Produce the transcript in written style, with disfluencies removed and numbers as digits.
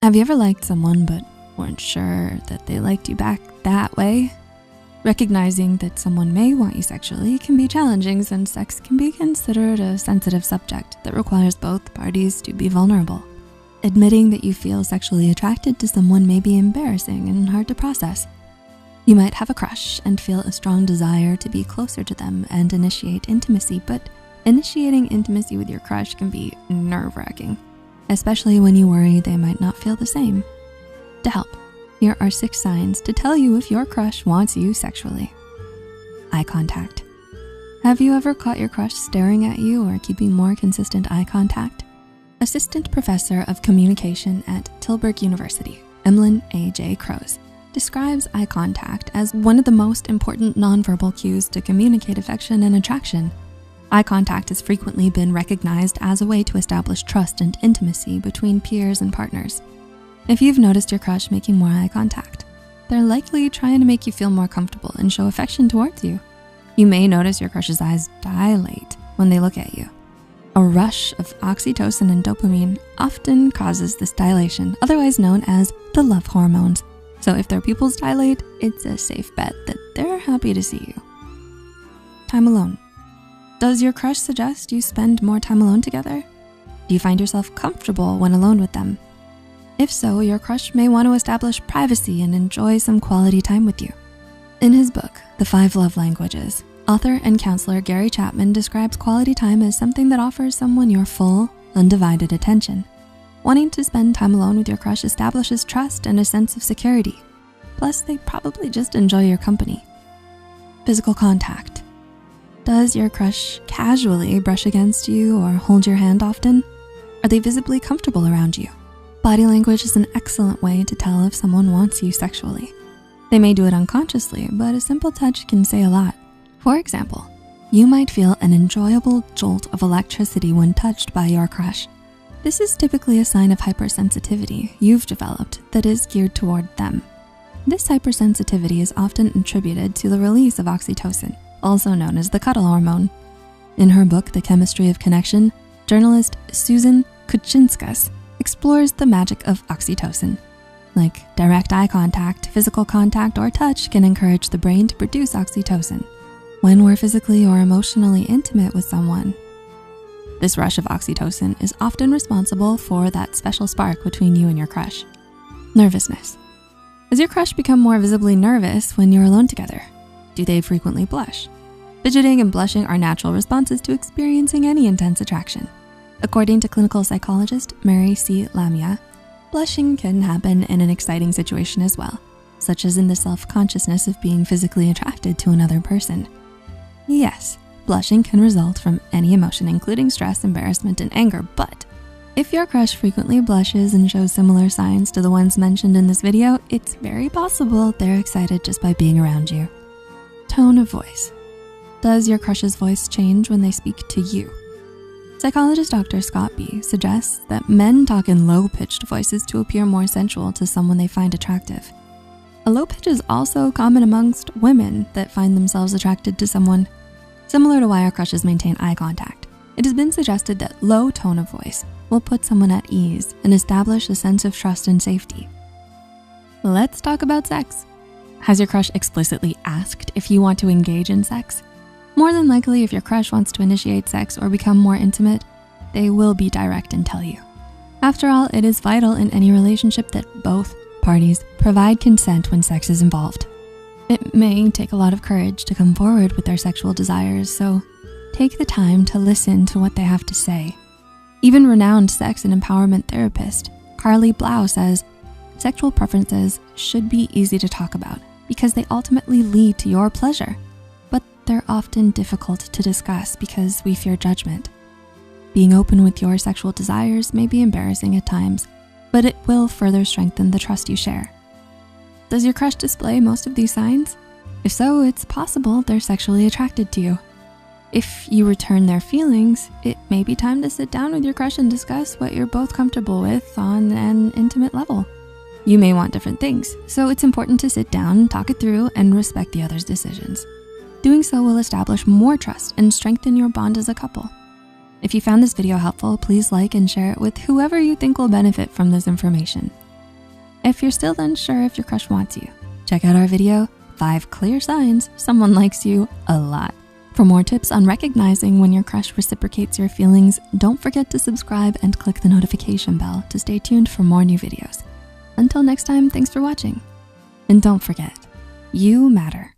Have you ever liked someone but weren't sure that they liked you back that way? Recognizing that someone may want you sexually can be challenging since sex can be considered a sensitive subject that requires both parties to be vulnerable. Admitting that you feel sexually attracted to someone may be embarrassing and hard to process. You might have a crush and feel a strong desire to be closer to them and initiate intimacy, but initiating intimacy with your crush can be nerve-wracking, especially when you worry they might not feel the same. To help, here are 6 signs to tell you if your crush wants you sexually. Eye contact. Have you ever caught your crush staring at you or keeping more consistent eye contact? Assistant Professor of Communication at Tilburg University, Emlyn A.J. Crows, describes eye contact as one of the most important nonverbal cues to communicate affection and attraction. Eye contact has frequently been recognized as a way to establish trust and intimacy between peers and partners. If you've noticed your crush making more eye contact, they're likely trying to make you feel more comfortable and show affection towards you. You may notice your crush's eyes dilate when they look at you. A rush of oxytocin and dopamine often causes this dilation, otherwise known as the love hormones. So if their pupils dilate, it's a safe bet that they're happy to see you. Time alone. Does your crush suggest you spend more time alone together? Do you find yourself comfortable when alone with them? If so, your crush may want to establish privacy and enjoy some quality time with you. In his book, The 5 Love Languages, author and counselor Gary Chapman describes quality time as something that offers someone your full, undivided attention. Wanting to spend time alone with your crush establishes trust and a sense of security. Plus, they probably just enjoy your company. Physical contact. Does your crush casually brush against you or hold your hand often? Are they visibly comfortable around you? Body language is an excellent way to tell if someone wants you sexually. They may do it unconsciously, but a simple touch can say a lot. For example, you might feel an enjoyable jolt of electricity when touched by your crush. This is typically a sign of hypersensitivity you've developed that is geared toward them. This hypersensitivity is often attributed to the release of oxytocin, also known as the cuddle hormone. In her book, The Chemistry of Connection, journalist Susan Kuchinskas explores the magic of oxytocin. Like direct eye contact, physical contact, or touch can encourage the brain to produce oxytocin when we're physically or emotionally intimate with someone. This rush of oxytocin is often responsible for that special spark between you and your crush. Nervousness. Has your crush become more visibly nervous when you're alone together? Do they frequently blush? Fidgeting and blushing are natural responses to experiencing any intense attraction. According to clinical psychologist Mary C. Lamia, blushing can happen in an exciting situation as well, such as in the self-consciousness of being physically attracted to another person. Yes, blushing can result from any emotion, including stress, embarrassment, and anger, but if your crush frequently blushes and shows similar signs to the ones mentioned in this video, it's very possible they're excited just by being around you. Tone of voice. Does your crush's voice change when they speak to you? Psychologist Dr. Scott B. suggests that men talk in low-pitched voices to appear more sensual to someone they find attractive. A low pitch is also common amongst women that find themselves attracted to someone. Similar to why our crushes maintain eye contact, it has been suggested that low tone of voice will put someone at ease and establish a sense of trust and safety. Let's talk about sex. Has your crush explicitly asked if you want to engage in sex? More than likely, if your crush wants to initiate sex or become more intimate, they will be direct and tell you. After all, it is vital in any relationship that both parties provide consent when sex is involved. It may take a lot of courage to come forward with their sexual desires, so take the time to listen to what they have to say. Even renowned sex and empowerment therapist Carly Blau says, sexual preferences should be easy to talk about because they ultimately lead to your pleasure. They're often difficult to discuss because we fear judgment. Being open with your sexual desires may be embarrassing at times, but it will further strengthen the trust you share. Does your crush display most of these signs? If so, it's possible they're sexually attracted to you. If you return their feelings, it may be time to sit down with your crush and discuss what you're both comfortable with on an intimate level. You may want different things, so it's important to sit down, talk it through, and respect the other's decisions. Doing so will establish more trust and strengthen your bond as a couple. If you found this video helpful, please like and share it with whoever you think will benefit from this information. If you're still unsure if your crush wants you, check out our video, 5 Clear Signs Someone Likes You a Lot. For more tips on recognizing when your crush reciprocates your feelings, don't forget to subscribe and click the notification bell to stay tuned for more new videos. Until next time, thanks for watching. And don't forget, you matter.